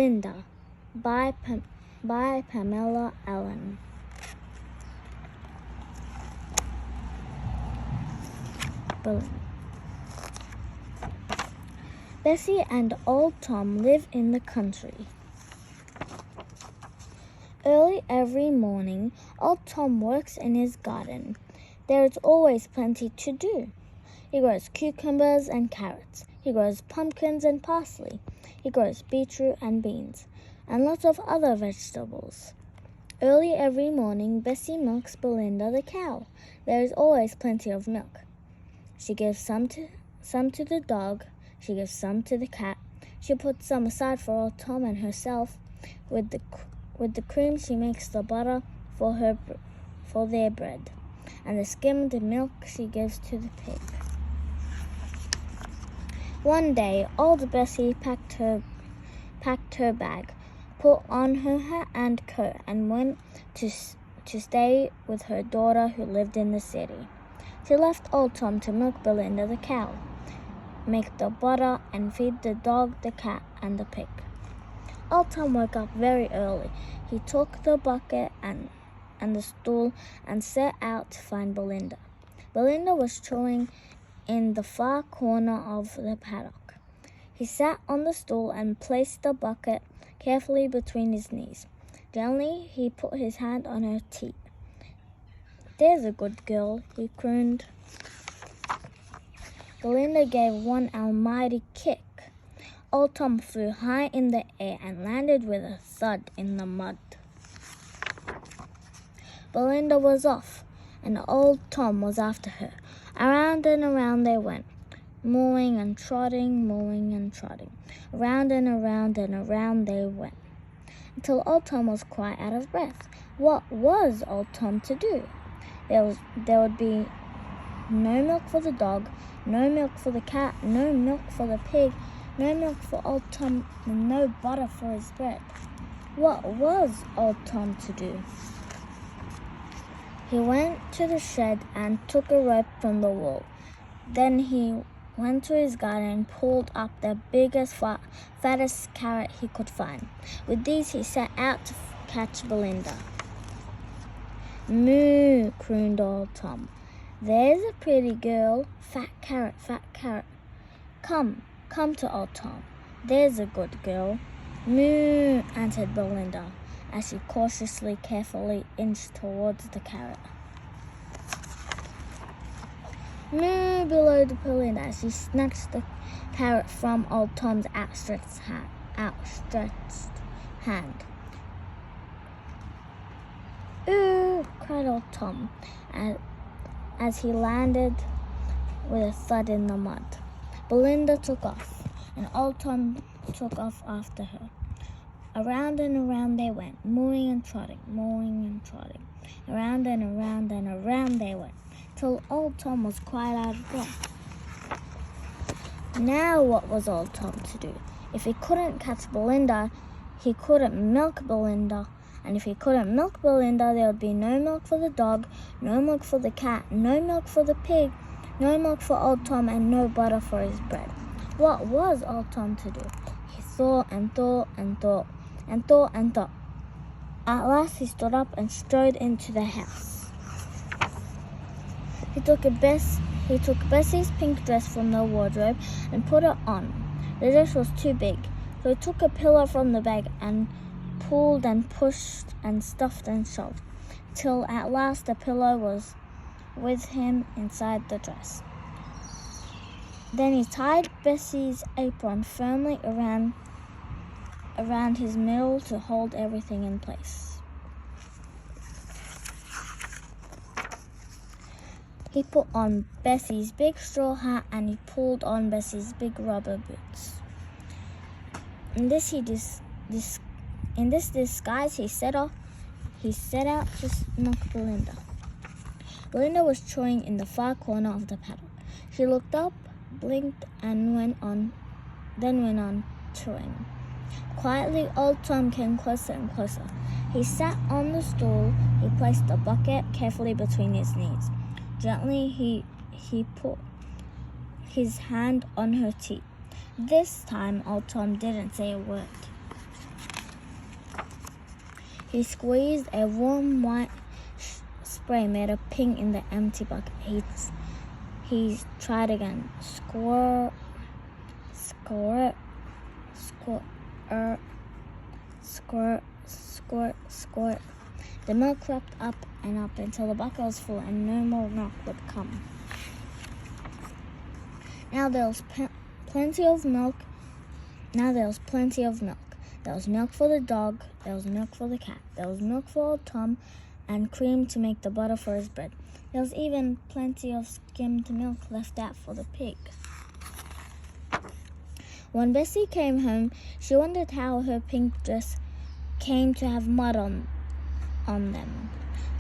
Linda by Pamela Allen. Bessie and old Tom live in the country. Early every morning, old Tom works in his garden. There is always plenty to do. He grows cucumbers and carrots. He grows pumpkins and parsley. He grows beetroot and beans, and lots of other vegetables. Early every morning, Bessie milks Belinda the cow. There is always plenty of milk. She gives some to the dog. She gives some to the cat. She puts some aside for old Tom and herself. With the cream, she makes the butter for their bread, and the skimmed milk she gives to the pig. One day, old Bessie packed her bag, put on her hat and coat, and went to stay with her daughter who lived in the city. She left old Tom to milk Belinda the cow, make the butter, and feed the dog, the cat, and the pig. Old Tom woke up very early. He took the bucket and the stool and set out to find Belinda. Belinda was chewing in the far corner of the paddock. He sat on the stool and placed the bucket carefully between his knees. Gently, he put his hand on her teat. "There's a good girl," he crooned. Belinda gave one almighty kick. Old Tom flew high in the air and landed with a thud in the mud. Belinda was off, and old Tom was after her. Around and around they went, mooing and trotting. Around and around they went, until old Tom was quite out of breath. What was old Tom to do? There would be no milk for the dog, no milk for the cat, no milk for the pig, no milk for old Tom, and no butter for his bread. What was old Tom to do? He went to the shed and took a rope from the wall. Then he went to his garden and pulled up the biggest, fattest carrot he could find. With these he set out to catch Belinda. "Moo," crooned old Tom. "There's a pretty girl. Fat carrot, fat carrot. Come to old Tom. There's a good girl." "Moo," answered Belinda, as she cautiously, carefully inched towards the carrot. "Moo," bellowed Belinda as she snatched the carrot from old Tom's outstretched hand. "Ooh," cried old Tom, as he landed with a thud in the mud. Belinda took off, and old Tom took off after her. Around and around they went, mooing and trotting. Around and around they went, till old Tom was quite out of breath. Now what was old Tom to do? If he couldn't catch Belinda, he couldn't milk Belinda. And if he couldn't milk Belinda, there would be no milk for the dog, no milk for the cat, no milk for the pig, no milk for old Tom, and no butter for his bread. What was old Tom to do? He thought and thought. At last he stood up and strode into the house. He took Bessie's pink dress from the wardrobe and put it on. The dress was too big, so he took a pillow from the bag and pulled and pushed and stuffed and shoved, till at last the pillow was with him inside the dress. Then he tied Bessie's apron firmly around his middle to hold everything in place. He put on Bessie's big straw hat and he pulled on Bessie's big rubber boots. In this disguise, he set out to knock Belinda. Belinda was chewing in the far corner of the paddock. She looked up, blinked, and went on chewing. Quietly, old Tom came closer and closer. He sat on the stool. He placed the bucket carefully between his knees. Gently, he put his hand on her teeth. This time, old Tom didn't say a word. He squeezed a warm white spray made of pink in the empty bucket. He tried again. Squirt, squirt, squirt, squirt, squirt, squirt. The milk crept up and up until the bucket was full and no more milk would come. Now there was plenty of milk. There was milk for the dog, there was milk for the cat, there was milk for old Tom, and cream to make the butter for his bread. There was even plenty of skimmed milk left out for the pig. When Bessie came home, she wondered how her pink dress came to have mud on them.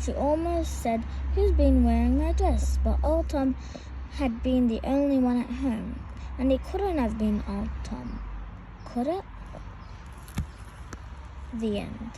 She almost said, "Who's been wearing my dress?" But old Tom had been the only one at home, and it couldn't have been old Tom, could it? The end.